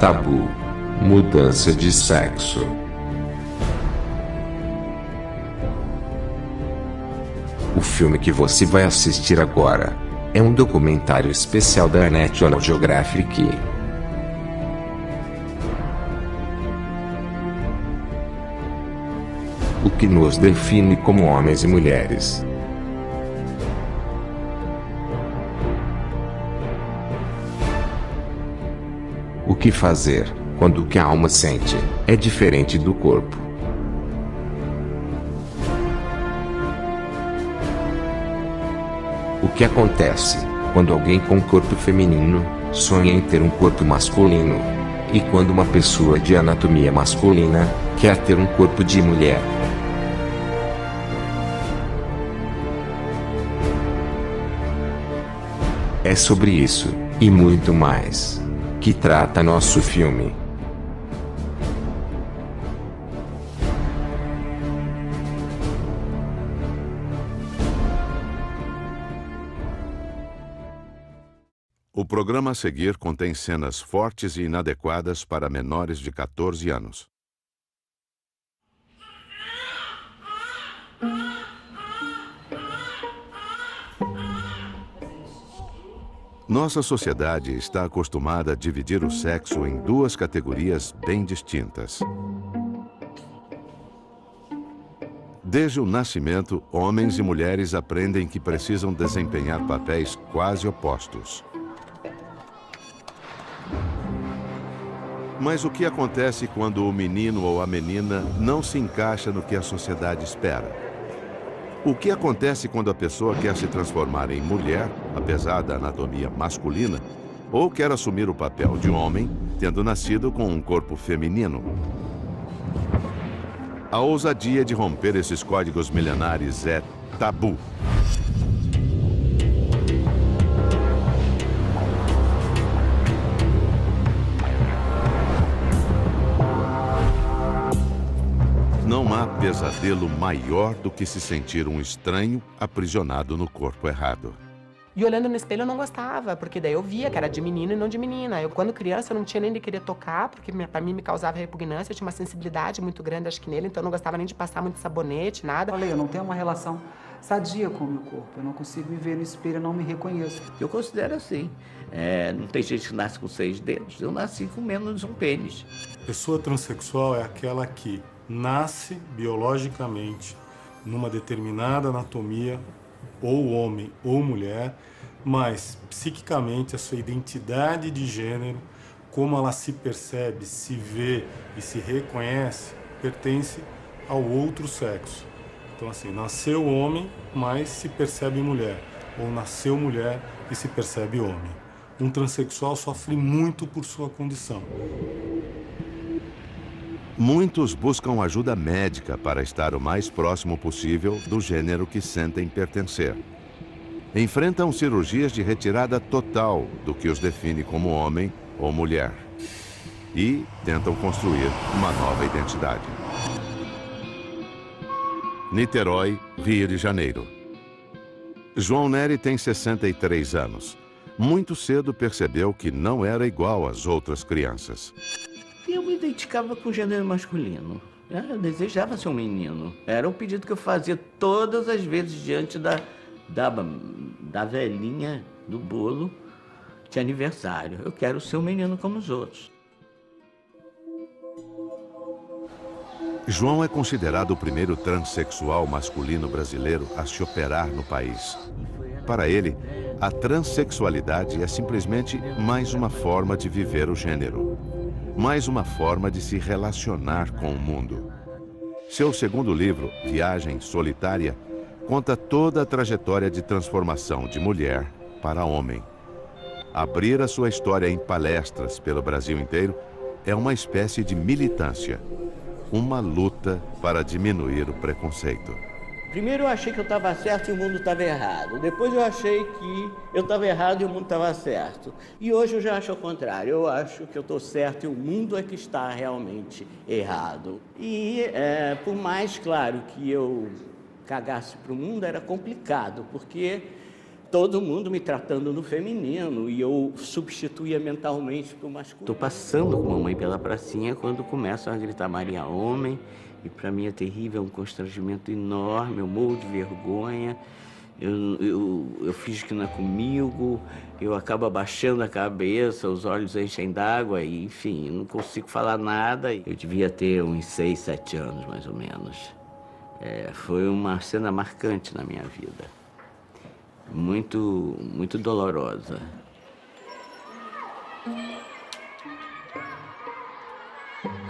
Tabu. Mudança de sexo. O filme que você vai assistir agora é um documentário especial da National Geographic. O que nos define como homens e mulheres. O que fazer quando o que a alma sente é diferente do corpo? O que acontece quando alguém com corpo feminino sonha em ter um corpo masculino? E quando uma pessoa de anatomia masculina quer ter um corpo de mulher? É sobre isso, e muito mais, que trata nosso filme. O programa a seguir contém cenas fortes e inadequadas para menores de 14 anos. Nossa sociedade está acostumada a dividir o sexo em duas categorias bem distintas. Desde o nascimento, homens e mulheres aprendem que precisam desempenhar papéis quase opostos. Mas o que acontece quando o menino ou a menina não se encaixa no que a sociedade espera? O que acontece quando a pessoa quer se transformar em mulher, apesar da anatomia masculina, ou quer assumir o papel de homem, tendo nascido com um corpo feminino? A ousadia de romper esses códigos milenares é tabu. Não há pesadelo maior do que se sentir um estranho aprisionado no corpo errado. E olhando no espelho eu não gostava, porque daí eu via que era de menino e não de menina. Eu, quando criança, eu não tinha nem de querer tocar, porque pra mim me causava repugnância, eu tinha uma sensibilidade muito grande, acho que nele, então eu não gostava nem de passar muito sabonete, nada. Falei, eu não tenho uma relação sadia com o meu corpo, eu não consigo me ver no espelho, eu não me reconheço. Eu considero assim, não tem gente que nasce com 6 dedos, eu nasci com menos de um pênis. Pessoa transexual é aquela que nasce biologicamente numa determinada anatomia, ou homem ou mulher, mas psiquicamente a sua identidade de gênero, como ela se percebe, se vê e se reconhece, pertence ao outro sexo. Então assim, nasceu homem, mas se percebe mulher, ou nasceu mulher e se percebe homem. Um transexual sofre muito por sua condição. Muitos buscam ajuda médica para estar o mais próximo possível do gênero que sentem pertencer. Enfrentam cirurgias de retirada total do que os define como homem ou mulher. E tentam construir uma nova identidade. Niterói, Rio de Janeiro. João Nery tem 63 anos. Muito cedo percebeu que não era igual às outras crianças. Eu me identificava com o gênero masculino. Eu desejava ser um menino. Era um pedido que eu fazia todas as vezes diante da velhinha do bolo de aniversário. Eu quero ser um menino como os outros. João é considerado o primeiro transexual masculino brasileiro a se operar no país. Para ele, a transexualidade é simplesmente mais uma forma de viver o gênero. Mais uma forma de se relacionar com o mundo. Seu segundo livro, Viagem Solitária, conta toda a trajetória de transformação de mulher para homem. Abrir a sua história em palestras pelo Brasil inteiro é uma espécie de militância, uma luta para diminuir o preconceito. Primeiro eu achei que eu estava certo e o mundo estava errado. Depois eu achei que eu estava errado e o mundo estava certo. E hoje eu já acho ao contrário. Eu acho que eu estou certo e o mundo é que está realmente errado. E por mais claro que eu cagasse para o mundo, era complicado, porque todo mundo me tratando no feminino e eu substituía mentalmente para o masculino. Estou passando com a mamãe pela pracinha quando começam a gritar Maria Homem, e para mim é terrível, é um constrangimento enorme, eu morro de vergonha. Eu finjo que não é comigo, eu acabo abaixando a cabeça, os olhos enchem d'água e, enfim, não consigo falar nada. Eu devia ter uns 6, 7 anos, mais ou menos. Foi uma cena marcante na minha vida, muito, muito dolorosa.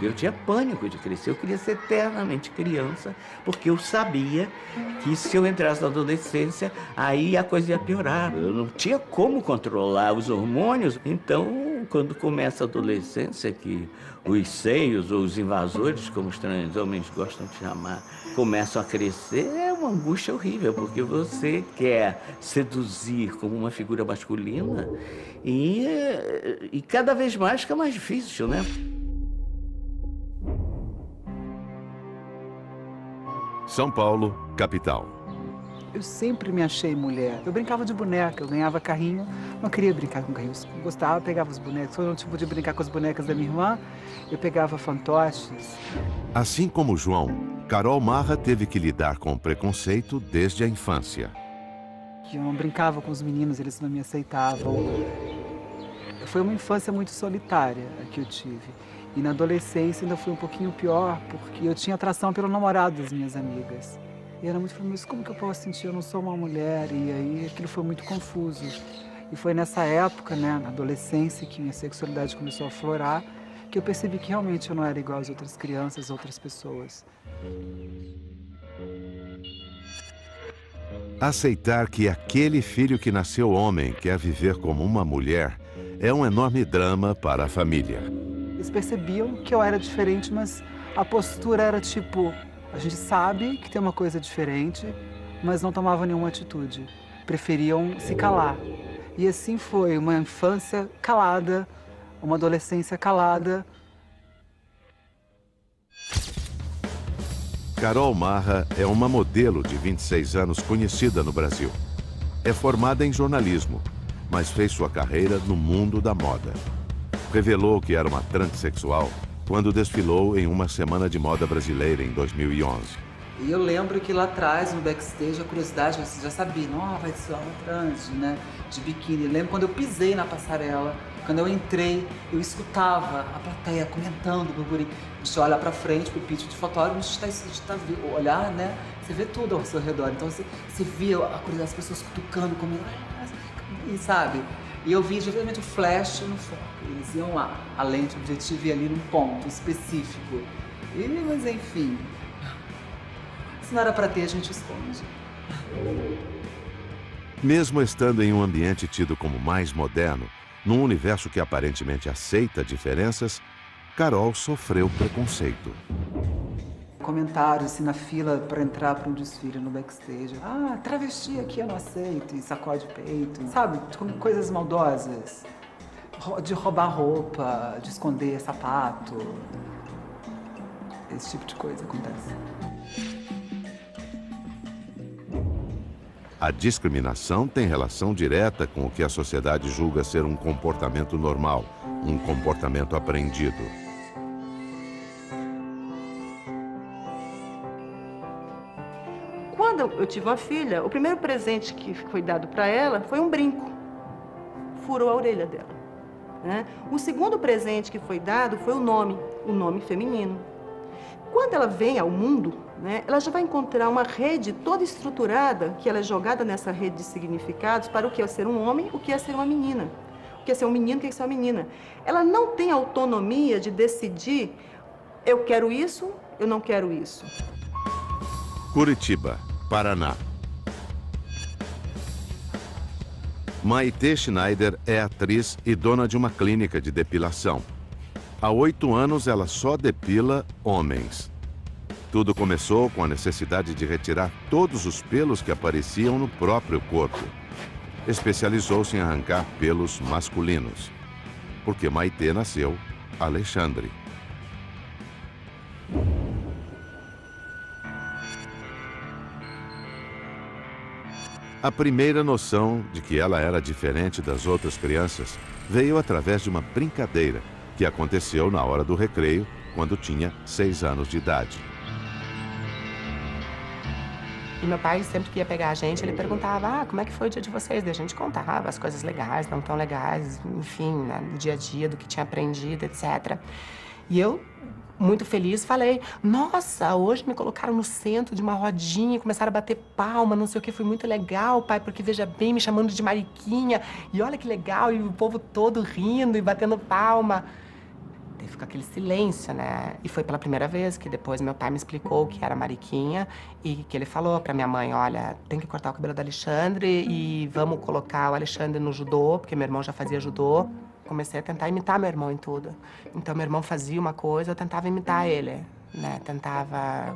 Eu tinha pânico de crescer, eu queria ser eternamente criança, porque eu sabia que se eu entrasse na adolescência, aí a coisa ia piorar. Eu não tinha como controlar os hormônios. Então, quando começa a adolescência, que os seios ou os invasores, como os trans homens gostam de chamar, começam a crescer, é uma angústia horrível, porque você quer seduzir como uma figura masculina e cada vez mais fica mais difícil, né? São Paulo, capital. Eu sempre me achei mulher. Eu brincava de boneca, eu ganhava carrinho, não queria brincar com carrinhos. Eu gostava, pegava os bonecos. Quando eu não podia brincar com as bonecas da minha irmã, eu pegava fantoches. Assim como João, Carol Marra teve que lidar com o preconceito desde a infância. Eu não brincava com os meninos, eles não me aceitavam. Foi uma infância muito solitária a que eu tive. E na adolescência ainda foi um pouquinho pior, porque eu tinha atração pelo namorado das minhas amigas. E era muito mas como que eu posso sentir? Eu não sou uma mulher. E aí aquilo foi muito confuso. E foi nessa época, né, na adolescência, que minha sexualidade começou a aflorar, que eu percebi que realmente eu não era igual às outras crianças, outras pessoas. Aceitar que aquele filho que nasceu homem quer viver como uma mulher é um enorme drama para a família. Eles percebiam que eu era diferente, mas a postura era tipo, a gente sabe que tem uma coisa diferente, mas não tomavam nenhuma atitude. Preferiam se calar. E assim foi, uma infância calada, uma adolescência calada. Carol Marra é uma modelo de 26 anos conhecida no Brasil. É formada em jornalismo, mas fez sua carreira no mundo da moda. Revelou que era uma transexual quando desfilou em uma semana de moda brasileira em 2011. E eu lembro que lá atrás, no backstage, a curiosidade, você já sabia, vai desfilar uma trans, né, de biquíni. Eu lembro quando eu pisei na passarela, quando eu entrei, eu escutava a plateia comentando, burburinho. A gente olha pra frente, pro pitch de fotógrafo, a gente tá olhar, né, você vê tudo ao seu redor. Então você via a curiosidade, as pessoas cutucando, comendo, e sabe? E eu vi diretamente o flash no foco. Eles iam lá, a lente, o objetivo ia ali num ponto específico. Mas enfim, se não era pra ter, a gente esconde. Mesmo estando em um ambiente tido como mais moderno, num universo que aparentemente aceita diferenças, Carol sofreu preconceito. Comentários assim, na fila para entrar para um desfile no backstage. Travesti aqui eu não aceito, e sacode peito, sabe? Coisas maldosas. De roubar roupa, de esconder sapato. Esse tipo de coisa acontece. A discriminação tem relação direta com o que a sociedade julga ser um comportamento normal, um comportamento aprendido. Quando eu tive uma filha, o primeiro presente que foi dado para ela foi um brinco. Furou a orelha dela, né? O segundo presente que foi dado foi o nome feminino. Quando ela vem ao mundo, né, ela já vai encontrar uma rede toda estruturada, que ela é jogada nessa rede de significados para o que é ser um homem, o que é ser uma menina. O que é ser um menino, o que é ser uma menina. Ela não tem autonomia de decidir, eu quero isso, eu não quero isso. Curitiba, Paraná. Maitê Schneider é atriz e dona de uma clínica de depilação. Há 8 anos ela só depila homens. Tudo começou com a necessidade de retirar todos os pelos que apareciam no próprio corpo. Especializou-se em arrancar pelos masculinos, porque Maitê nasceu Alexandre. A primeira noção de que ela era diferente das outras crianças veio através de uma brincadeira que aconteceu na hora do recreio, quando tinha 6 anos de idade. E meu pai, sempre que ia pegar a gente, ele perguntava, como é que foi o dia de vocês? Daí a gente contava as coisas legais, não tão legais, enfim, né, do dia a dia, do que tinha aprendido, etc. E eu, muito feliz, falei, nossa, hoje me colocaram no centro de uma rodinha, começaram a bater palma, não sei o que, foi muito legal, pai, porque veja bem, me chamando de Mariquinha, e olha que legal, e o povo todo rindo e batendo palma. Daí ficou aquele silêncio, né? E foi pela primeira vez que depois meu pai me explicou o que era Mariquinha e que ele falou pra minha mãe, olha, tem que cortar o cabelo do Alexandre e vamos colocar o Alexandre no judô, porque meu irmão já fazia judô. Comecei a tentar imitar meu irmão em tudo. Então, meu irmão fazia uma coisa, eu tentava imitar ele, né?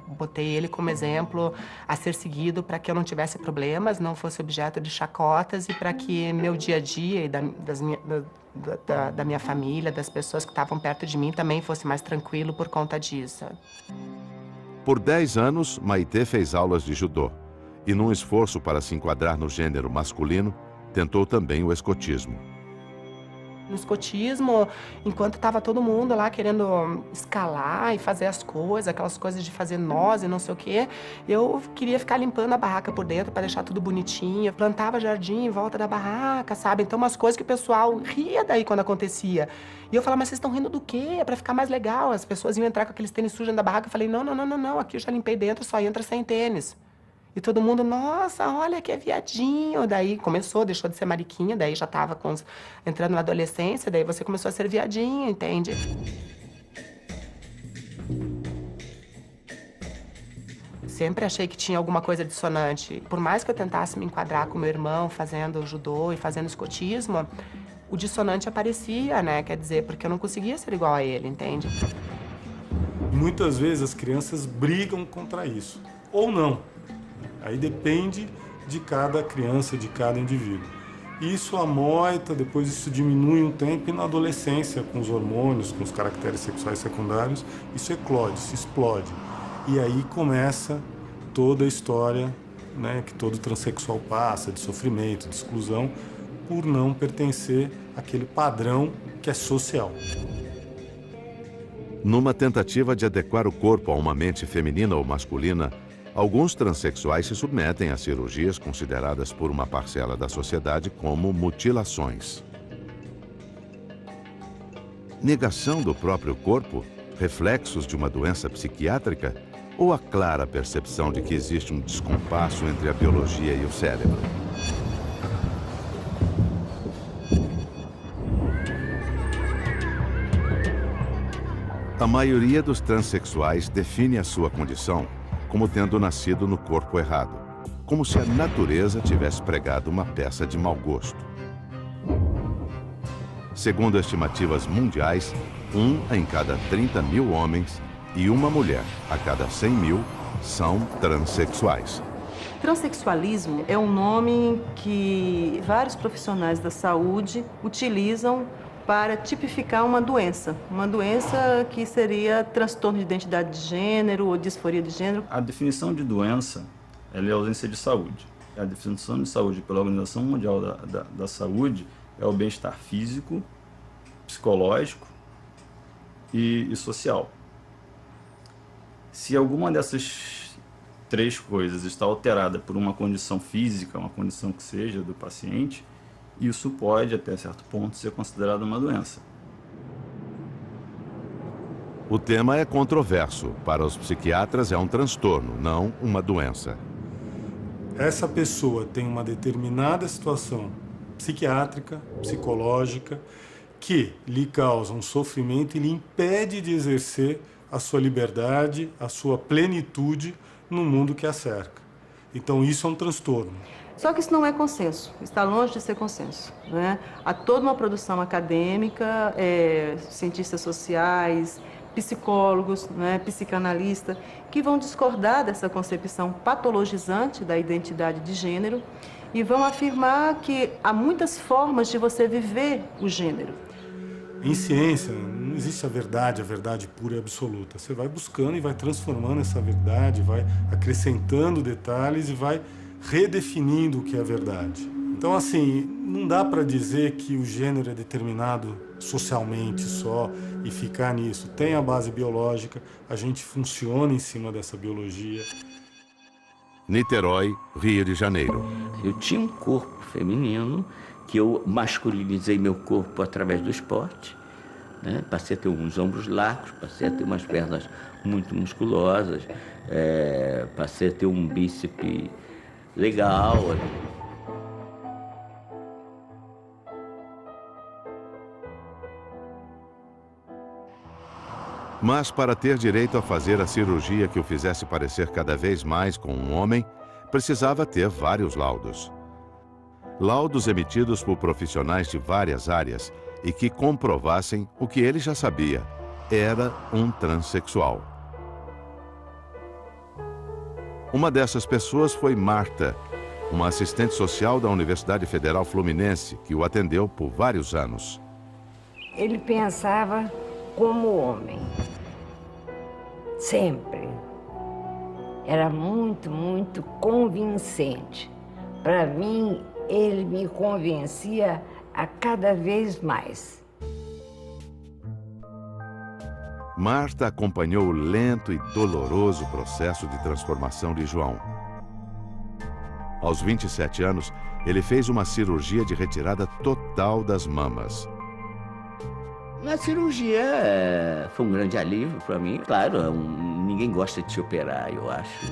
Botei ele como exemplo a ser seguido para que eu não tivesse problemas, não fosse objeto de chacotas e para que meu dia a dia e da minha família, das pessoas que estavam perto de mim também fosse mais tranquilo por conta disso. Por 10 anos, Maitê fez aulas de judô e, num esforço para se enquadrar no gênero masculino, tentou também o escotismo. No escotismo, enquanto estava todo mundo lá querendo escalar e fazer as coisas, aquelas coisas de fazer nós e não sei o quê, eu queria ficar limpando a barraca por dentro para deixar tudo bonitinho. Eu plantava jardim em volta da barraca, sabe? Então, umas coisas que o pessoal ria daí quando acontecia. E eu falava, mas vocês estão rindo do quê? É para ficar mais legal. As pessoas iam entrar com aqueles tênis sujos da barraca. Eu falei, não, aqui eu já limpei dentro, só entra sem tênis. E todo mundo, nossa, olha que é viadinho. Daí começou, deixou de ser mariquinha, daí já tava entrando na adolescência, daí você começou a ser viadinho, entende? Sempre achei que tinha alguma coisa dissonante. Por mais que eu tentasse me enquadrar com meu irmão fazendo judô e fazendo escotismo, o dissonante aparecia, né? Quer dizer, porque eu não conseguia ser igual a ele, entende? Muitas vezes as crianças brigam contra isso, ou não. Aí depende de cada criança, de cada indivíduo. Isso amoita, depois isso diminui um tempo e na adolescência, com os hormônios, com os caracteres sexuais secundários, isso eclode, se explode. E aí começa toda a história, né, que todo transexual passa, de sofrimento, de exclusão, por não pertencer àquele padrão que é social. Numa tentativa de adequar o corpo a uma mente feminina ou masculina, alguns transexuais se submetem a cirurgias consideradas por uma parcela da sociedade como mutilações. Negação do próprio corpo, reflexos de uma doença psiquiátrica ou a clara percepção de que existe um descompasso entre a biologia e o cérebro? A maioria dos transexuais define a sua condição como tendo nascido no corpo errado, como se a natureza tivesse pregado uma peça de mau gosto. Segundo estimativas mundiais, 1 em cada 30 mil homens e uma mulher a cada 100 mil são transexuais. Transexualismo é um nome que vários profissionais da saúde utilizam para tipificar uma doença que seria transtorno de identidade de gênero ou disforia de gênero. A definição de doença ela é ausência de saúde. A definição de saúde pela Organização Mundial da Saúde é o bem-estar físico, psicológico e social. Se alguma dessas 3 coisas está alterada por uma condição física, uma condição que seja do paciente, isso pode, até certo ponto, ser considerado uma doença. O tema é controverso. Para os psiquiatras, é um transtorno, não uma doença. Essa pessoa tem uma determinada situação psiquiátrica, psicológica, que lhe causa um sofrimento e lhe impede de exercer a sua liberdade, a sua plenitude no mundo que a cerca. Então, isso é um transtorno. Só que isso não é consenso, está longe de ser consenso, né? Há toda uma produção acadêmica, cientistas sociais, psicólogos, né, psicanalistas, que vão discordar dessa concepção patologizante da identidade de gênero e vão afirmar que há muitas formas de você viver o gênero. Em ciência, não existe a verdade pura e absoluta. Você vai buscando e vai transformando essa verdade, vai acrescentando detalhes e vai redefinindo o que é verdade. Então, assim, não dá para dizer que o gênero é determinado socialmente só e ficar nisso. Tem a base biológica, a gente funciona em cima dessa biologia. Niterói, Rio de Janeiro. Eu tinha um corpo feminino, que eu masculinizei meu corpo através do esporte, né? Passei a ter uns ombros largos, passei a ter umas pernas muito musculosas, passei a ter um bíceps legal. Mas para ter direito a fazer a cirurgia que o fizesse parecer cada vez mais com um homem, precisava ter vários laudos. Laudos emitidos por profissionais de várias áreas e que comprovassem o que ele já sabia: era um transexual. Uma dessas pessoas foi Marta, uma assistente social da Universidade Federal Fluminense, que o atendeu por vários anos. Ele pensava como homem, sempre. Era muito, muito convincente. Para mim, ele me convencia a cada vez mais. Marta acompanhou o lento e doloroso processo de transformação de João. Aos 27 anos, ele fez uma cirurgia de retirada total das mamas. A cirurgia foi um grande alívio para mim. Claro, ninguém gosta de te operar, eu acho.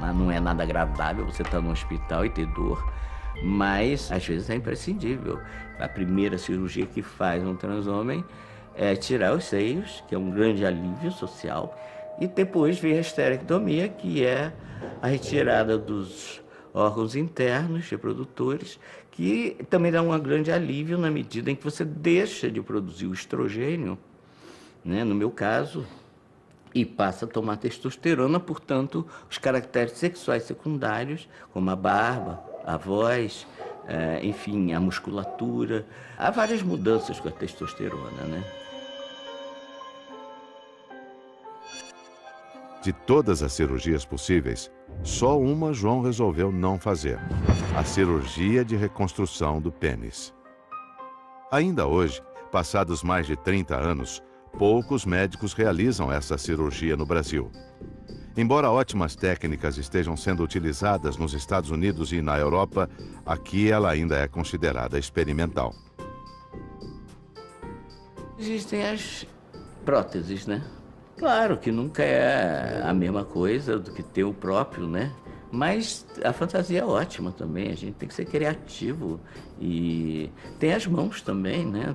Mas não é nada agradável você estar no hospital e ter dor. Mas, às vezes, é imprescindível. A primeira cirurgia que faz um transhomem é tirar os seios, que é um grande alívio social. E depois vem a esterectomia, que é a retirada dos órgãos internos reprodutores, que também dá um grande alívio na medida em que você deixa de produzir o estrogênio, né, no meu caso, e passa a tomar testosterona. Portanto, os caracteres sexuais secundários, como a barba, a voz, enfim, a musculatura. Há várias mudanças com a testosterona, né? De todas as cirurgias possíveis, só uma João resolveu não fazer: a cirurgia de reconstrução do pênis. Ainda hoje, passados mais de 30 anos, poucos médicos realizam essa cirurgia no Brasil. Embora ótimas técnicas estejam sendo utilizadas nos Estados Unidos e na Europa, aqui ela ainda é considerada experimental. Existem as próteses, né? Claro que nunca é a mesma coisa do que ter o próprio, né? Mas a fantasia é ótima também, a gente tem que ser criativo. E tem as mãos também, né?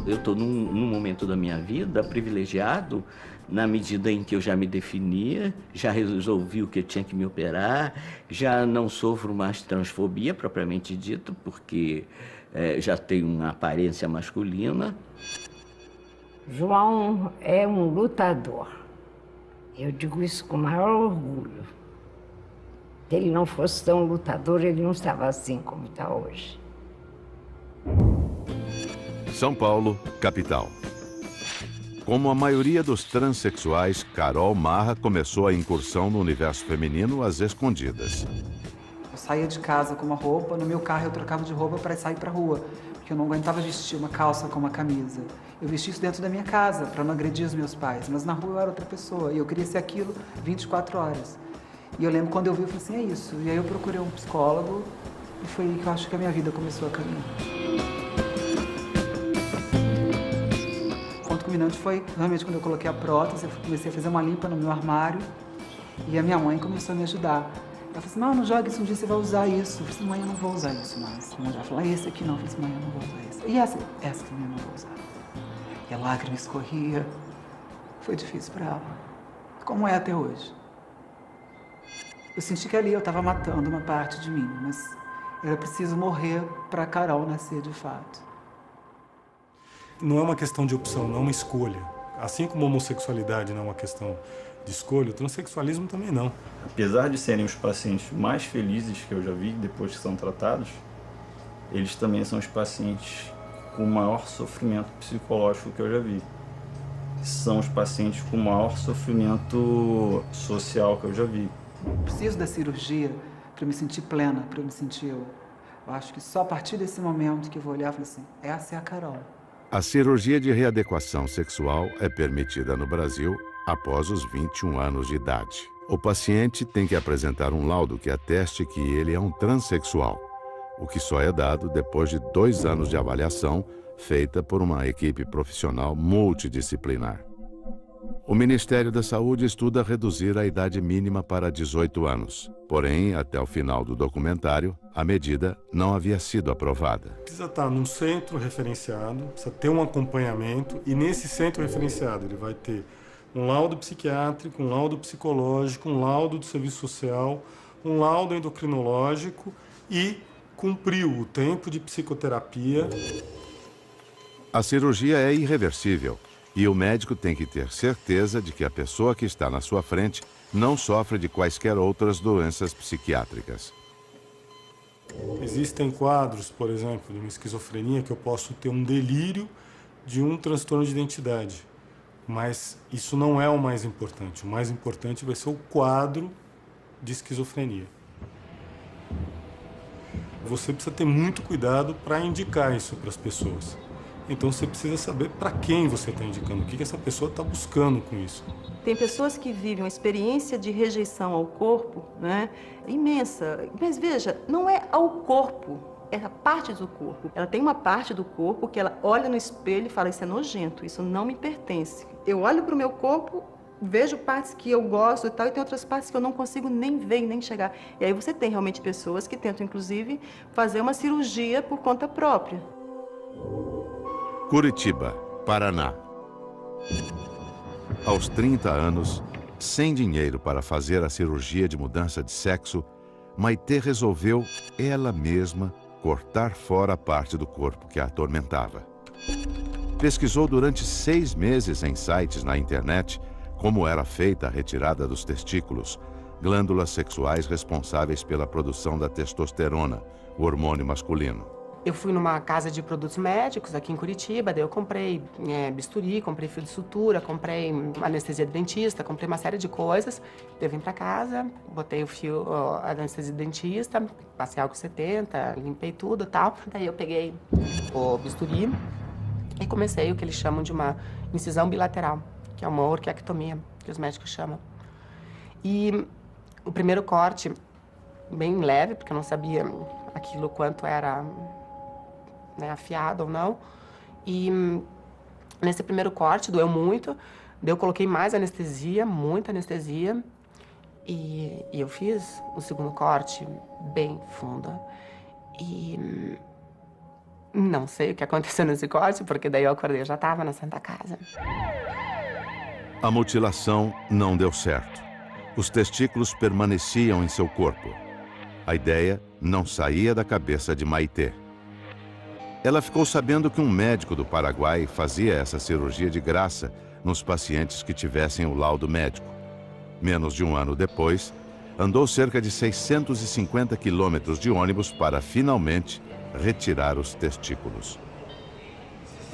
Eu estou num momento da minha vida privilegiado, na medida em que eu já me definia, já resolvi o que eu tinha que me operar, já não sofro mais transfobia propriamente dito, porque já tenho uma aparência masculina. João é um lutador. Eu digo isso com o maior orgulho. Se ele não fosse tão lutador, ele não estava assim como está hoje. São Paulo, capital. Como a maioria dos transexuais, Carol Marra começou a incursão no universo feminino às escondidas. Eu saía de casa com uma roupa, no meu carro eu trocava de roupa para sair para rua, porque eu não aguentava vestir uma calça com uma camisa. Eu vestia isso dentro da minha casa, para não agredir os meus pais, mas na rua eu era outra pessoa, e eu queria ser aquilo 24 horas. E eu lembro quando eu vi, eu falei assim, é isso. E aí eu procurei um psicólogo, e foi aí que eu acho que a minha vida começou a caminhar. O ponto culminante foi, realmente, quando eu coloquei a prótese, eu comecei a fazer uma limpa no meu armário, e a minha mãe começou a me ajudar. Ela falou assim, não joga isso, um dia você vai usar isso. Eu falei assim, mãe, eu não vou usar isso mais. Ela falou, esse aqui não. Eu falei assim, mãe, eu não vou usar esse. E essa também eu não vou usar. E a lágrima escorria. Foi difícil para ela, como é até hoje. Eu senti que ali eu estava matando uma parte de mim, mas era preciso morrer para a Carol nascer de fato. Não é uma questão de opção, não é uma escolha. Assim como a homossexualidade não é uma questão de escolha, o transexualismo também não. Apesar de serem os pacientes mais felizes que eu já vi depois que são tratados, eles também são os pacientes com maior sofrimento psicológico que eu já vi. São os pacientes com maior sofrimento social que eu já vi. Preciso da cirurgia para me sentir plena, para eu me sentir eu. Eu acho que só a partir desse momento que eu vou olhar e falar assim, essa é a Carol. A cirurgia de readequação sexual é permitida no Brasil após os 21 anos de idade. O paciente tem que apresentar um laudo que ateste que ele é um transexual, o que só é dado depois de 2 anos de avaliação feita por uma equipe profissional multidisciplinar. O Ministério da Saúde estuda reduzir a idade mínima para 18 anos. Porém, até o final do documentário, a medida não havia sido aprovada. Precisa estar num centro referenciado, precisa ter um acompanhamento, e nesse centro referenciado ele vai ter um laudo psiquiátrico, um laudo psicológico, um laudo do serviço social, um laudo endocrinológico e cumpriu o tempo de psicoterapia. A cirurgia é irreversível e o médico tem que ter certeza de que a pessoa que está na sua frente não sofre de quaisquer outras doenças psiquiátricas. Existem quadros, por exemplo, de uma esquizofrenia que eu posso ter um delírio de um transtorno de identidade. Mas isso não é o mais importante. O mais importante vai ser o quadro de esquizofrenia. Você precisa ter muito cuidado para indicar isso para as pessoas. Então você precisa saber para quem você está indicando, o que essa pessoa está buscando com isso. Tem pessoas que vivem uma experiência de rejeição ao corpo, né, imensa. Mas veja, não é ao corpo, é a parte do corpo. Ela tem uma parte do corpo que ela olha no espelho e fala, isso é nojento, isso não me pertence. Eu olho para o meu corpo, vejo partes que eu gosto e tal, e tem outras partes que eu não consigo nem ver, nem chegar. E aí você tem realmente pessoas que tentam, inclusive, fazer uma cirurgia por conta própria. Curitiba, Paraná. Aos 30 anos, sem dinheiro para fazer a cirurgia de mudança de sexo, Maitê resolveu, ela mesma, cortar fora a parte do corpo que a atormentava. Pesquisou durante 6 meses em sites na internet como era feita a retirada dos testículos, glândulas sexuais responsáveis pela produção da testosterona, o hormônio masculino. Eu fui numa casa de produtos médicos aqui em Curitiba, daí eu comprei bisturi, comprei fio de sutura, comprei anestesia de dentista, comprei uma série de coisas. Eu vim pra casa, botei o fio, a anestesia de dentista, passei álcool 70, limpei tudo e tal. Daí eu peguei o bisturi e comecei o que eles chamam de uma incisão bilateral, que é uma orquiectomia, que os médicos chamam. E o primeiro corte, bem leve, porque eu não sabia aquilo quanto era afiado ou não. E nesse primeiro corte doeu muito, daí eu coloquei mais anestesia, muita anestesia, e eu fiz o segundo corte bem fundo. E não sei o que aconteceu nesse corte, porque daí eu acordei, eu já estava na Santa Casa. A mutilação não deu certo. Os testículos permaneciam em seu corpo. A ideia não saía da cabeça de Maitê. Ela ficou sabendo que um médico do Paraguai fazia essa cirurgia de graça nos pacientes que tivessem o laudo médico. Menos de um ano depois, andou cerca de 650 quilômetros de ônibus para, finalmente, retirar os testículos.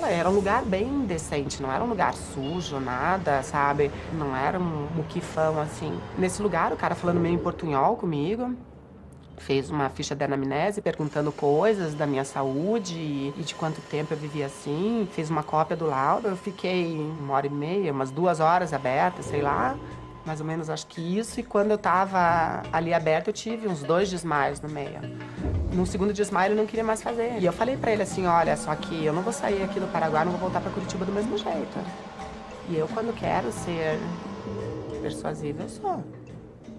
Era um lugar bem decente, não era um lugar sujo, nada, sabe? Não era um muquifão, assim. Nesse lugar, o cara falando meio em portunhol comigo, fez uma ficha de anamnese perguntando coisas da minha saúde e de quanto tempo eu vivia assim. Fez uma cópia do laudo. Eu fiquei 1h30, umas 2 horas aberta, sei lá. Mais ou menos, acho que isso. E quando eu tava ali aberta, eu tive uns 2 desmaios no meio. No segundo desmaio, ele não queria mais fazer. E eu falei pra ele assim, olha, só que eu não vou sair aqui do Paraguai, não vou voltar pra Curitiba do mesmo jeito. E eu, quando quero ser persuasiva, eu sou.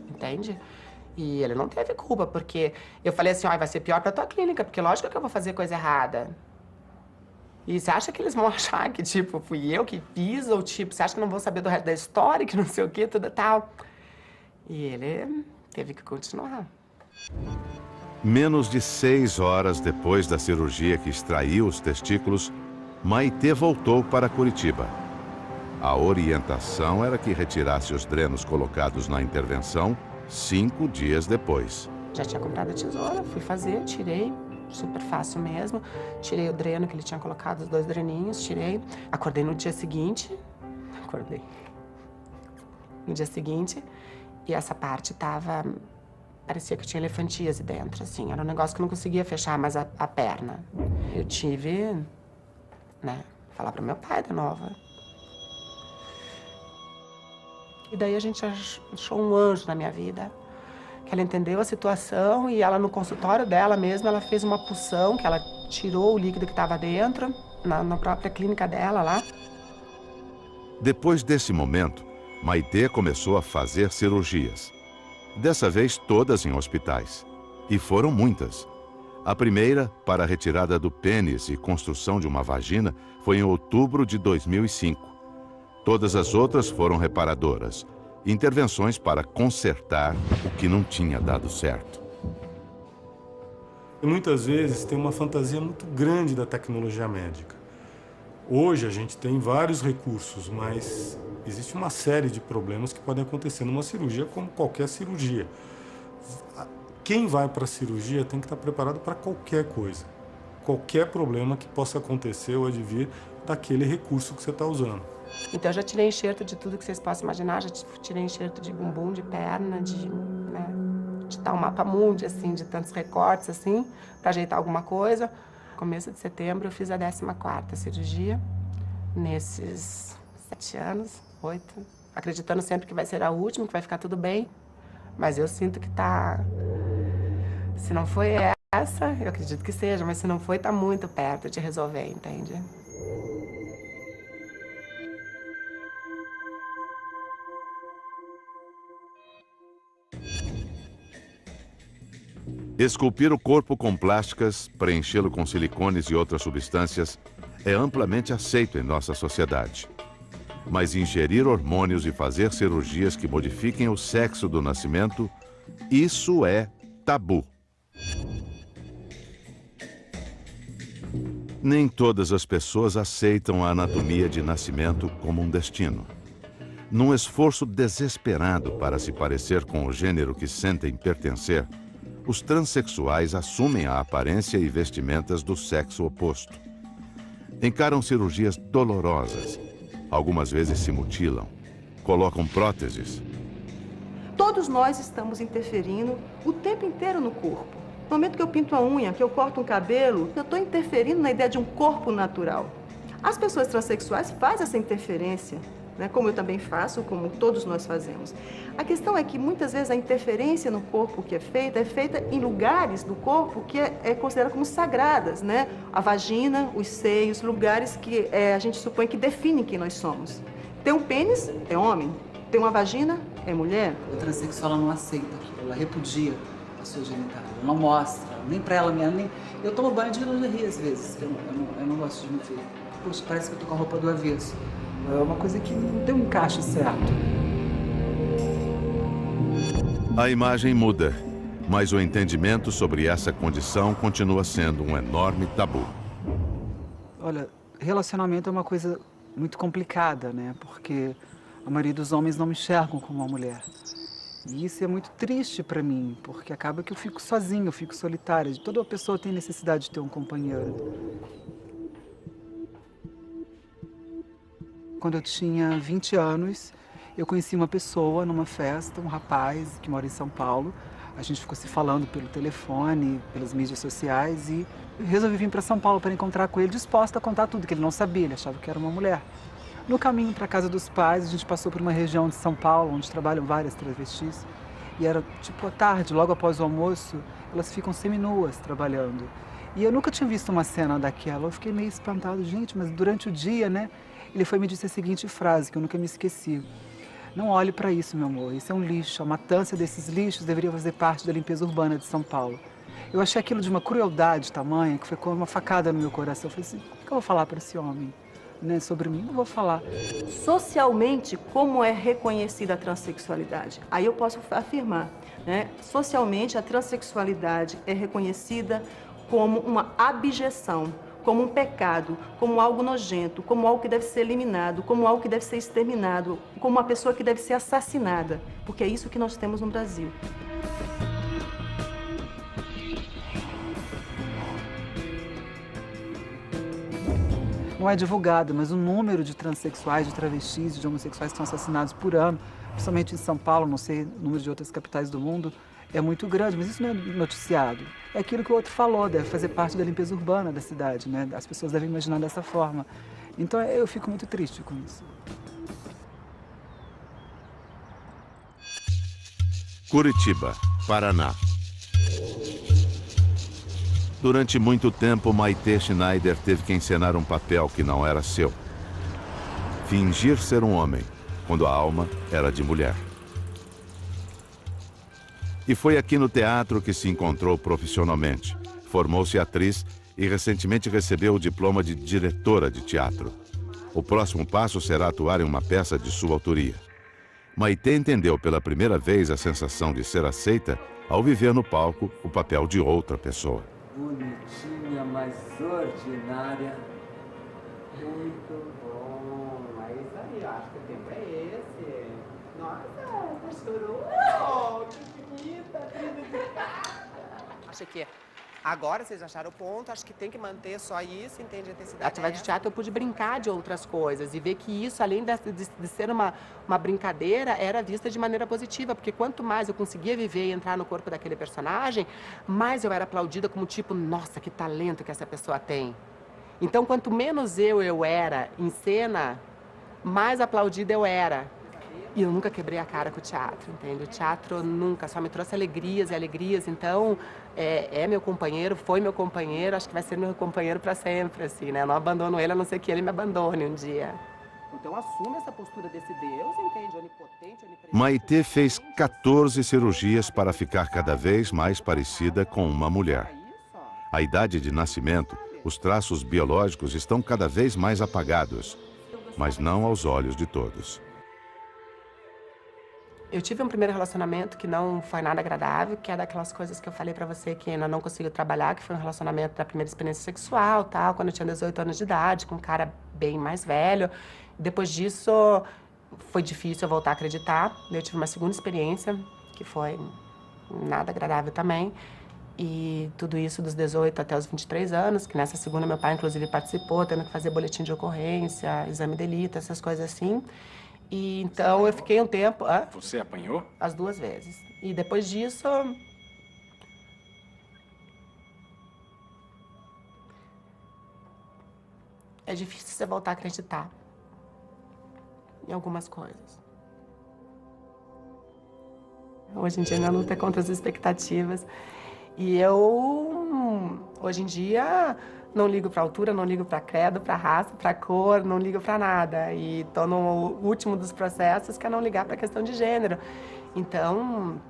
Entende? E ele não teve culpa, porque eu falei assim, vai ser pior pra tua clínica, porque lógico que eu vou fazer coisa errada. E você acha que eles vão achar que, tipo, fui eu que fiz? Ou, tipo, você acha que não vão saber do resto da história, que não sei o quê, tudo tal? E ele teve que continuar. Menos de 6 horas depois da cirurgia que extraiu os testículos, Maitê voltou para Curitiba. A orientação era que retirasse os drenos colocados na intervenção 5 dias depois. Já tinha comprado a tesoura, fui fazer, tirei, super fácil mesmo. Tirei o dreno que ele tinha colocado, os 2 dreninhos, tirei. Acordei no dia seguinte, no dia seguinte, E essa parte tava... Parecia que tinha elefantíase dentro, assim. Era um negócio que eu não conseguia fechar mais a perna. Eu tive, né, falar pro meu pai da Nova. E daí a gente achou um anjo na minha vida. Que ela entendeu a situação e ela, no consultório dela mesma, ela fez uma punção, que ela tirou o líquido que estava dentro, na própria clínica dela lá. Depois desse momento, Maitê começou a fazer cirurgias. Dessa vez, todas em hospitais. E foram muitas. A primeira, para a retirada do pênis e construção de uma vagina, foi em outubro de 2005. Todas as outras foram reparadoras. Intervenções para consertar o que não tinha dado certo. E muitas vezes tem uma fantasia muito grande da tecnologia médica. Hoje a gente tem vários recursos, mas existe uma série de problemas que podem acontecer numa cirurgia, como qualquer cirurgia. Quem vai para a cirurgia tem que estar preparado para qualquer coisa. Qualquer problema que possa acontecer ou advir daquele recurso que você está usando. Então eu já tirei enxerto de tudo que vocês possam imaginar, já tirei enxerto de bumbum, de perna, de tal mapa mundi, assim, de tantos recortes, assim, para ajeitar alguma coisa. No começo de setembro eu fiz a 14ª cirurgia, nesses 7 anos, 8, acreditando sempre que vai ser a última, que vai ficar tudo bem, mas eu sinto que tá... Se não foi essa, eu acredito que seja, mas se não foi, tá muito perto de resolver, entende? Esculpir o corpo com plásticas, preenchê-lo com silicones e outras substâncias é amplamente aceito em nossa sociedade. Mas ingerir hormônios e fazer cirurgias que modifiquem o sexo do nascimento, isso é tabu. Nem todas as pessoas aceitam a anatomia de nascimento como um destino. Num esforço desesperado para se parecer com o gênero que sentem pertencer, os transexuais assumem a aparência e vestimentas do sexo oposto. Encaram cirurgias dolorosas. Algumas vezes se mutilam. Colocam próteses. Todos nós estamos interferindo o tempo inteiro no corpo. No momento que eu pinto a unha, que eu corto um cabelo, eu estou interferindo na ideia de um corpo natural. As pessoas transexuais fazem essa interferência, né? Como eu também faço, como todos nós fazemos. A questão é que muitas vezes a interferência no corpo que é feita em lugares do corpo que é considerado como sagradas, né? A vagina, os seios, lugares que a gente supõe que definem quem nós somos. Tem um pênis, é homem. Tem uma vagina, é mulher. A transexual ela não aceita aquilo, ela repudia a sua genitália, ela não mostra, nem pra ela mesma, nem... Eu tomo banho de lingerie às vezes, eu não gosto de me ver. Poxa, parece que eu tô com a roupa do avesso. É uma coisa que não tem um encaixe certo. A imagem muda, mas o entendimento sobre essa condição continua sendo um enorme tabu. Olha, relacionamento é uma coisa muito complicada, né? Porque a maioria dos homens não me enxergam como uma mulher. E isso é muito triste para mim, porque acaba que eu fico sozinha, eu fico solitária. Toda pessoa tem necessidade de ter um companheiro. Quando eu tinha 20 anos, eu conheci uma pessoa numa festa, um rapaz que mora em São Paulo. A gente ficou se falando pelo telefone, pelas mídias sociais e resolvi vir para São Paulo para encontrar com ele, disposta a contar tudo, que ele não sabia, ele achava que era uma mulher. No caminho para a casa dos pais, a gente passou por uma região de São Paulo, onde trabalham várias travestis. E era tipo à tarde, logo após o almoço, elas ficam seminuas trabalhando. E eu nunca tinha visto uma cena daquela, eu fiquei meio espantado. Gente, mas durante o dia, né? Ele foi me dizer a seguinte frase, que eu nunca me esqueci. Não olhe para isso, meu amor, isso é um lixo. A matança desses lixos deveria fazer parte da limpeza urbana de São Paulo. Eu achei aquilo de uma crueldade tamanha, que foi como uma facada no meu coração. Eu falei assim, o que eu vou falar para esse homem? Né, sobre mim, não vou falar. Socialmente, como é reconhecida a transexualidade? Aí eu posso afirmar, né? Socialmente, a transexualidade é reconhecida como uma abjeção, como um pecado, como algo nojento, como algo que deve ser eliminado, como algo que deve ser exterminado, como uma pessoa que deve ser assassinada, porque é isso que nós temos no Brasil. Não não é divulgado, mas o número de transexuais, de travestis, de homossexuais que são assassinados por ano, principalmente em São Paulo, não sei o número de outras capitais do mundo, é muito grande, mas isso não é noticiado. É aquilo que o outro falou, deve fazer parte da limpeza urbana da cidade, né? As pessoas devem imaginar dessa forma. Então eu fico muito triste com isso. Curitiba, Paraná. Durante muito tempo, Maitê Schneider teve que encenar um papel que não era seu. Fingir ser um homem, quando a alma era de mulher. E foi aqui no teatro que se encontrou profissionalmente. Formou-se atriz e recentemente recebeu o diploma de diretora de teatro. O próximo passo será atuar em uma peça de sua autoria. Maitê entendeu pela primeira vez a sensação de ser aceita ao viver no palco o papel de outra pessoa. Bonitinha, mas ordinária. Muito bom. É isso aí, eu acho que o tempo é esse. Nossa, chorou. Que bonita, acho que agora vocês acharam o ponto, acho que tem que manter só isso, entende a intensidade. Através do teatro eu pude brincar de outras coisas e ver que isso, além de ser uma brincadeira, era vista de maneira positiva, porque quanto mais eu conseguia viver e entrar no corpo daquele personagem, mais eu era aplaudida como tipo, nossa, que talento que essa pessoa tem. Então, quanto menos eu era em cena, mais aplaudida eu era. E eu nunca quebrei a cara com o teatro, entende? O teatro nunca, só me trouxe alegrias e alegrias. Então, é meu companheiro, foi meu companheiro, acho que vai ser meu companheiro para sempre, assim, né? Eu não abandono ele, a não ser que ele me abandone um dia. Então, assume essa postura desse Deus, entende? Onipotente, onipresente. Maitê fez 14 cirurgias para ficar cada vez mais parecida com uma mulher. A idade de nascimento, os traços biológicos estão cada vez mais apagados, mas não aos olhos de todos. Eu tive um primeiro relacionamento que não foi nada agradável, que é daquelas coisas que eu falei pra você que ainda não conseguiu trabalhar, que foi um relacionamento da primeira experiência sexual, tal, quando eu tinha 18 anos de idade, com um cara bem mais velho. Depois disso, foi difícil eu voltar a acreditar. Eu tive uma segunda experiência, que foi nada agradável também. E tudo isso dos 18 até os 23 anos, que nessa segunda meu pai, inclusive, participou, tendo que fazer boletim de ocorrência, exame de delito, essas coisas assim. E então eu fiquei um tempo... Você apanhou? As 2 vezes. E depois disso... É difícil você voltar a acreditar em algumas coisas. Hoje em dia minha luta é contra as expectativas. E eu, hoje em dia, não ligo para altura, não ligo para credo, para raça, para cor, não ligo para nada. E tô no último dos processos, que é não ligar para a questão de gênero. Então,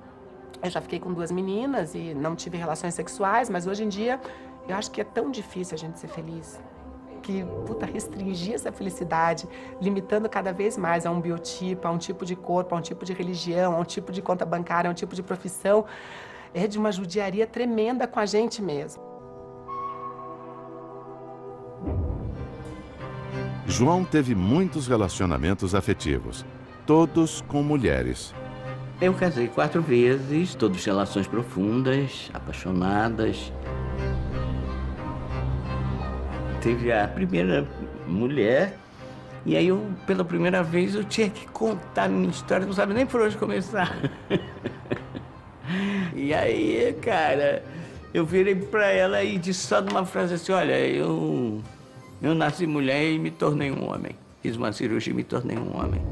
eu já fiquei com 2 meninas e não tive relações sexuais, mas hoje em dia eu acho que é tão difícil a gente ser feliz. Que, puta, restringir essa felicidade, limitando cada vez mais a um biotipo, a um tipo de corpo, a um tipo de religião, a um tipo de conta bancária, a um tipo de profissão, é de uma judiaria tremenda com a gente mesmo. João teve muitos relacionamentos afetivos, todos com mulheres. Eu casei 4 vezes, todas relações profundas, apaixonadas. Teve a primeira mulher, e aí eu, pela primeira vez, eu tinha que contar a minha história, não sabe nem por onde começar. E aí, cara, eu virei pra ela e disse só numa frase assim, olha, eu nasci mulher e me tornei um homem. Fiz uma cirurgia e me tornei um homem.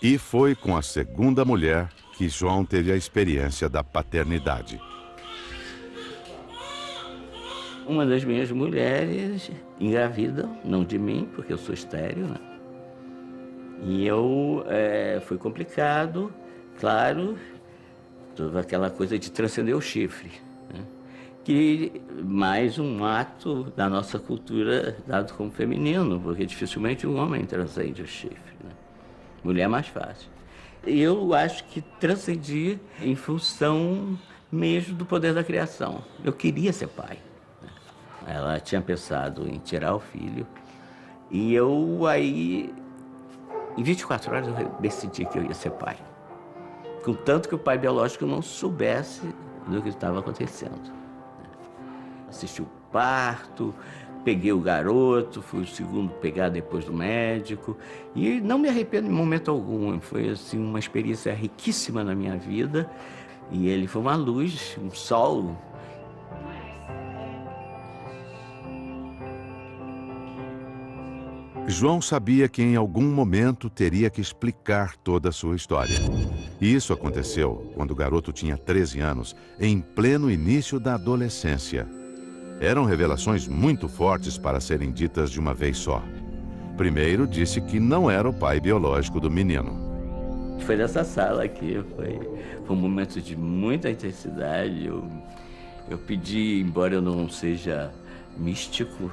E foi com a segunda mulher que João teve a experiência da paternidade. Uma das minhas mulheres engravida, não de mim, porque eu sou estéril, né? E foi complicado, claro, toda aquela coisa de transcender o chifre, né? Que mais um ato da nossa cultura dado como feminino, porque dificilmente um homem transcende o chifre, né? Mulher é mais fácil. Eu acho que transcendi em função mesmo do poder da criação. Eu queria ser pai. Ela tinha pensado em tirar o filho. E eu aí, em 24 horas, eu decidi que eu ia ser pai. Contanto que o pai biológico não soubesse do que estava acontecendo. Assisti o parto, peguei o garoto, fui o segundo a pegar depois do médico. E não me arrependo em momento algum. Foi assim, uma experiência riquíssima na minha vida. E ele foi uma luz, um sol. João sabia que em algum momento teria que explicar toda a sua história. E isso aconteceu quando o garoto tinha 13 anos, em pleno início da adolescência. Eram revelações muito fortes para serem ditas de uma vez só. Primeiro, disse que não era o pai biológico do menino. Foi nessa sala aqui, foi um momento de muita intensidade. Eu pedi, embora eu não seja místico,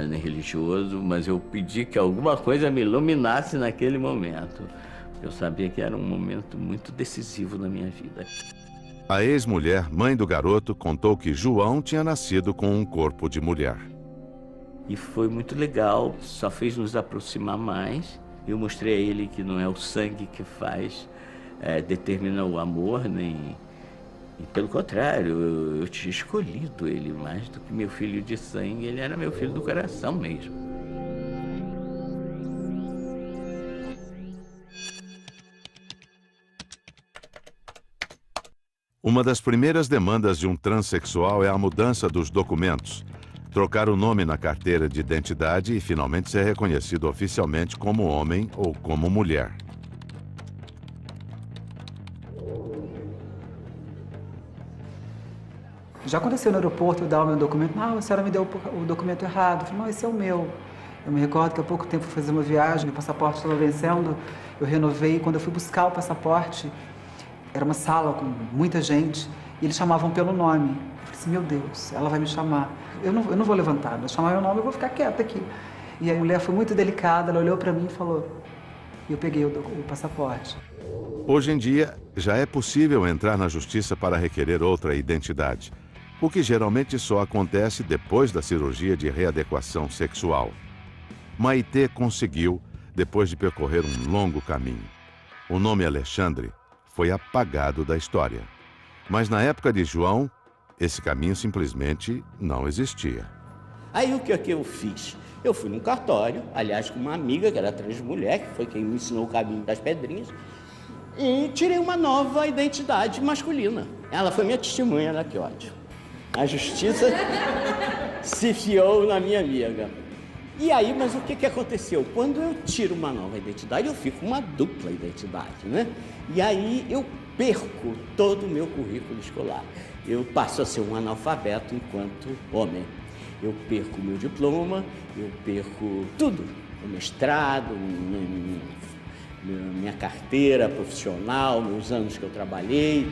nem religioso, mas eu pedi que alguma coisa me iluminasse naquele momento. Eu sabia que era um momento muito decisivo na minha vida. A ex-mulher, mãe do garoto, contou que João tinha nascido com um corpo de mulher. E foi muito legal, só fez nos aproximar mais. Eu mostrei a ele que não é o sangue que determina o amor, nem... E pelo contrário, eu tinha escolhido ele mais do que meu filho de sangue, ele era meu filho do coração mesmo. Uma das primeiras demandas de um transexual é a mudança dos documentos, trocar o nome na carteira de identidade e finalmente ser reconhecido oficialmente como homem ou como mulher. Já aconteceu no aeroporto eu dar o meu documento, não, a senhora me deu o documento errado. Eu falei, não, esse é o meu. Eu me recordo que há pouco tempo fui fazer uma viagem, meu passaporte estava vencendo, eu renovei. Quando eu fui buscar o passaporte, era uma sala com muita gente e eles chamavam pelo nome. Eu falei assim, meu Deus, ela vai me chamar. Eu não vou levantar, vai chamar meu nome, eu vou ficar quieta aqui. E a mulher foi muito delicada, ela olhou para mim e falou, e eu peguei o passaporte. Hoje em dia, já é possível entrar na justiça para requerer outra identidade, o que geralmente só acontece depois da cirurgia de readequação sexual. Maitê conseguiu, depois de percorrer um longo caminho. O nome Alexandre foi apagado da história. Mas na época de João, esse caminho simplesmente não existia. Aí o que é que eu fiz? Eu fui num cartório, aliás, com uma amiga que era transmulher, que foi quem me ensinou o caminho das pedrinhas, e tirei uma nova identidade masculina. Ela foi minha testemunha, né? Que ódio. A justiça se fiou na minha amiga. E aí, mas o que aconteceu? Quando eu tiro uma nova identidade, eu fico uma dupla identidade, né? E aí eu perco todo o meu currículo escolar. Eu passo a ser um analfabeto enquanto homem. Eu perco o meu diploma, eu perco tudo. O mestrado, minha carteira profissional, meus anos que eu trabalhei.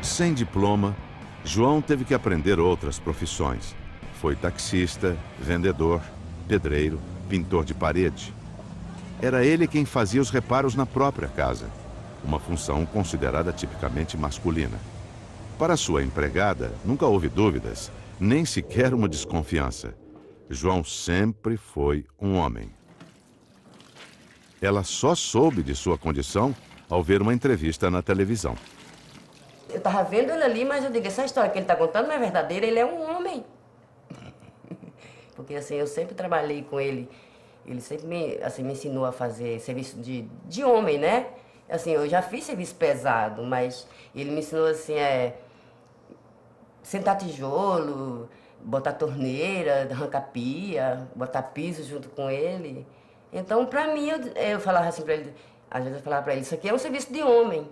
Sem diploma, João teve que aprender outras profissões. Foi taxista, vendedor, pedreiro, pintor de parede. Era ele quem fazia os reparos na própria casa, uma função considerada tipicamente masculina. Para sua empregada, nunca houve dúvidas, nem sequer uma desconfiança. João sempre foi um homem. Ela só soube de sua condição ao ver uma entrevista na televisão. Eu tava vendo ele ali, mas eu digo, essa história que ele tá contando não é verdadeira, ele é um homem. Porque assim, eu sempre trabalhei com ele, ele sempre me ensinou a fazer serviço de homem, né? Assim, eu já fiz serviço pesado, mas ele me ensinou assim, sentar tijolo, botar torneira, arrancar pia, botar piso junto com ele. Então, pra mim, eu falava assim pra ele, às vezes eu falava pra ele, isso aqui é um serviço de homem.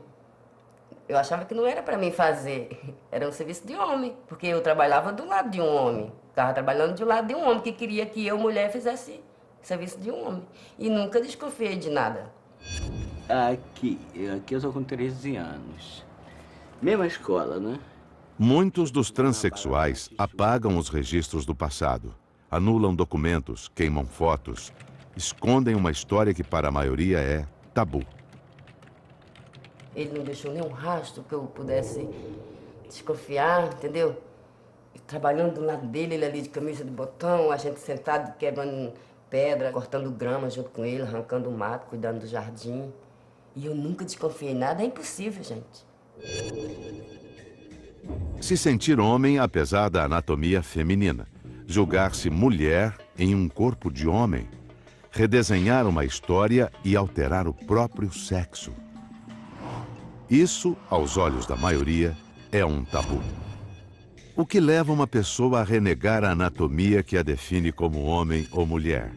Eu achava que não era para mim fazer, era um serviço de homem, porque eu trabalhava do lado de um homem. Estava trabalhando do lado de um homem que queria que eu, mulher, fizesse serviço de um homem. E nunca desconfiei de nada. Aqui eu estou com 13 anos. Mesma escola, né? Muitos dos transexuais apagam os registros do passado, anulam documentos, queimam fotos, escondem uma história que para a maioria é tabu. Ele não deixou nenhum rastro que eu pudesse desconfiar, entendeu? Trabalhando do lado dele, ele ali de camisa de botão, a gente sentado quebrando pedra, cortando grama junto com ele, arrancando mato, cuidando do jardim. E eu nunca desconfiei nada, é impossível, gente. Se sentir homem apesar da anatomia feminina, julgar-se mulher em um corpo de homem, redesenhar uma história e alterar o próprio sexo. Isso, aos olhos da maioria, é um tabu. O que leva uma pessoa a renegar a anatomia que a define como homem ou mulher?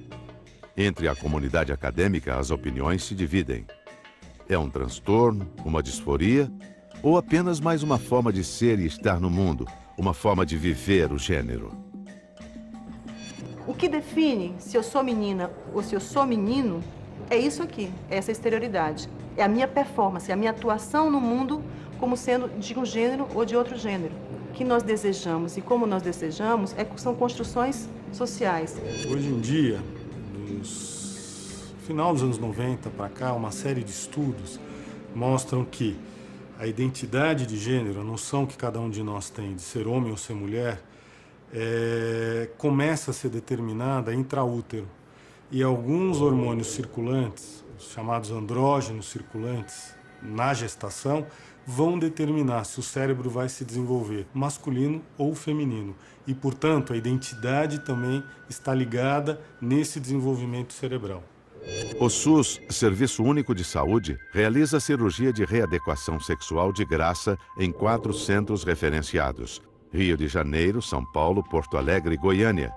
Entre a comunidade acadêmica, as opiniões se dividem. É um transtorno, uma disforia, ou apenas mais uma forma de ser e estar no mundo, uma forma de viver o gênero? O que define se eu sou menina ou se eu sou menino é isso aqui, é essa exterioridade. É a minha performance, é a minha atuação no mundo como sendo de um gênero ou de outro gênero. O que nós desejamos e como nós desejamos são construções sociais. Hoje em dia, final dos anos 90 para cá, uma série de estudos mostram que a identidade de gênero, a noção que cada um de nós tem de ser homem ou ser mulher, começa a ser determinada intraútero. E alguns hormônios circulantes, chamados andrógenos circulantes, na gestação, vão determinar se o cérebro vai se desenvolver masculino ou feminino. E, portanto, a identidade também está ligada nesse desenvolvimento cerebral. O SUS, Serviço Único de Saúde, realiza cirurgia de readequação sexual de graça em 4 centros referenciados: Rio de Janeiro, São Paulo, Porto Alegre e Goiânia.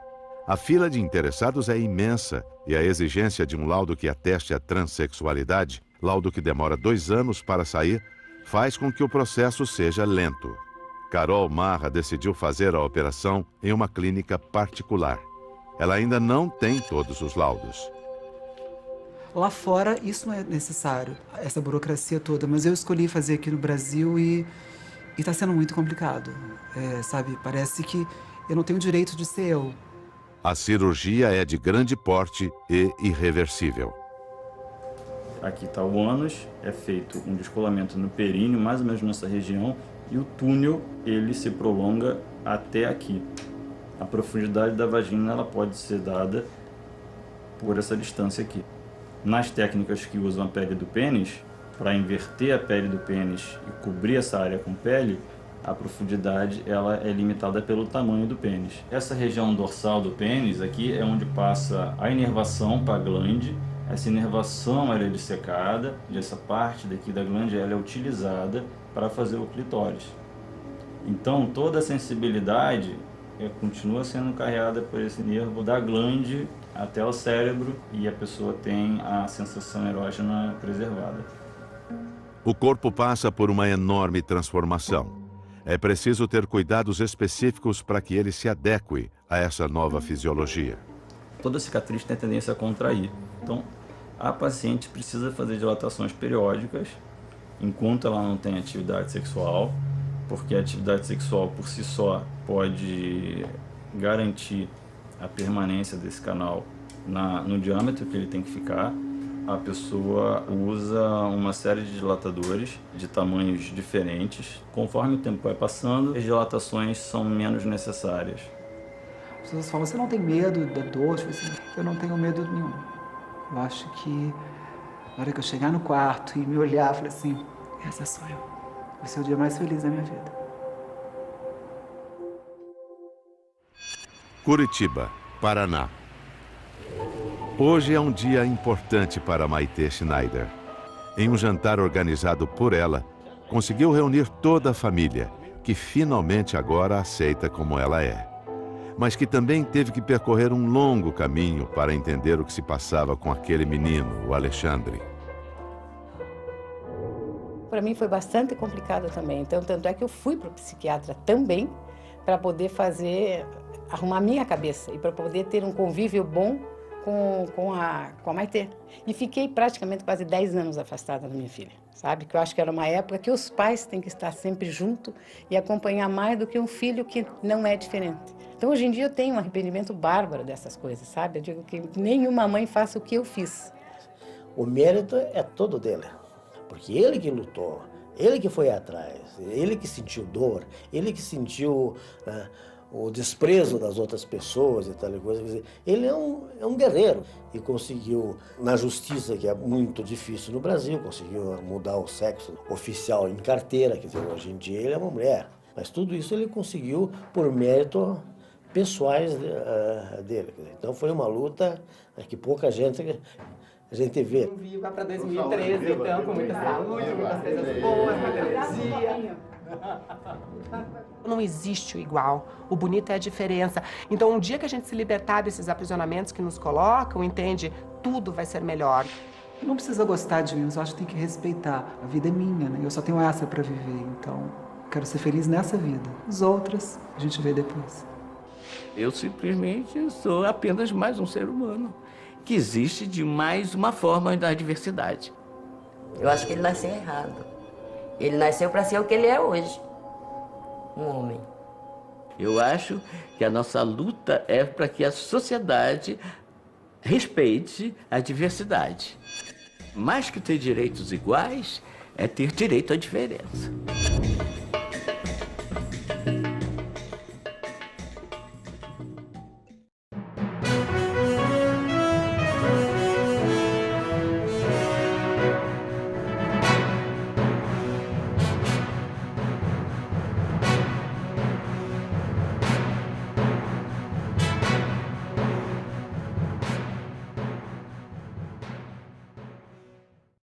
A fila de interessados é imensa e a exigência de um laudo que ateste a transexualidade, laudo que demora 2 anos para sair, faz com que o processo seja lento. Carol Marra decidiu fazer a operação em uma clínica particular. Ela ainda não tem todos os laudos. Lá fora, isso não é necessário, essa burocracia toda, mas eu escolhi fazer aqui no Brasil e está sendo muito complicado, sabe? Parece que eu não tenho o direito de ser eu. A cirurgia é de grande porte e irreversível. Aqui está o ânus, é feito um descolamento no períneo, mais ou menos nessa região, e o túnel, ele se prolonga até aqui. A profundidade da vagina, ela pode ser dada por essa distância aqui. Nas técnicas que usam a pele do pênis, para inverter a pele do pênis e cobrir essa área com pele, a profundidade ela é limitada pelo tamanho do pênis. Essa região dorsal do pênis aqui é onde passa a inervação para a glande. Essa inervação ela é dissecada e essa parte daqui da glande ela é utilizada para fazer o clitóris. Então toda a sensibilidade continua sendo carregada por esse nervo da glande até o cérebro e a pessoa tem a sensação erógena preservada. O corpo passa por uma enorme transformação. É preciso ter cuidados específicos para que ele se adeque a essa nova fisiologia. Toda cicatriz tem a tendência a contrair. Então, a paciente precisa fazer dilatações periódicas enquanto ela não tem atividade sexual, porque a atividade sexual por si só pode garantir a permanência desse canal no diâmetro que ele tem que ficar. A pessoa usa uma série de dilatadores de tamanhos diferentes. Conforme o tempo vai passando, as dilatações são menos necessárias. As pessoas falam, você não tem medo da dor? Eu não tenho medo nenhum. Eu acho que na hora que eu chegar no quarto e me olhar, eu falei assim, essa sou eu. Vai ser o dia mais feliz da minha vida. Curitiba, Paraná. Hoje é um dia importante para Maitê Schneider. Em um jantar organizado por ela, conseguiu reunir toda a família, que finalmente agora a aceita como ela é. Mas que também teve que percorrer um longo caminho para entender o que se passava com aquele menino, o Alexandre. Para mim foi bastante complicado também. Então, tanto é que eu fui para o psiquiatra também, para poder arrumar a minha cabeça e para poder ter um convívio bom com a Maitê. E fiquei praticamente quase 10 anos afastada da minha filha, sabe? Que eu acho que era uma época que os pais têm que estar sempre junto e acompanhar mais do que um filho que não é diferente. Então, hoje em dia, eu tenho um arrependimento bárbaro dessas coisas, sabe? Eu digo que nenhuma mãe faça o que eu fiz. O mérito é todo dele, porque ele que lutou, ele que foi atrás, ele que sentiu dor, ele que sentiu o desprezo das outras pessoas e tal coisa. Quer dizer, ele é um guerreiro e conseguiu, na justiça, que é muito difícil no Brasil, conseguiu mudar o sexo oficial em carteira, quer dizer, hoje em dia ele é uma mulher. Mas tudo isso ele conseguiu por mérito pessoais dele. Então foi uma luta que pouca gente vê. Viva para 2013, então, com muita saúde, muitas coisas boas, muita energia. Não existe o igual. O bonito é a diferença. Então, um dia que a gente se libertar desses aprisionamentos que nos colocam, entende? Tudo vai ser melhor. Não precisa gostar de mim, eu acho que tem que respeitar. A vida é minha, né? Eu só tenho essa para viver, então quero ser feliz nessa vida. As outras, a gente vê depois. Eu simplesmente sou apenas mais um ser humano que existe de mais uma forma da diversidade. Eu acho que ele nasceu errado. Ele nasceu para ser o que ele é hoje, um homem. Eu acho que a nossa luta é para que a sociedade respeite a diversidade. Mais que ter direitos iguais, é ter direito à diferença.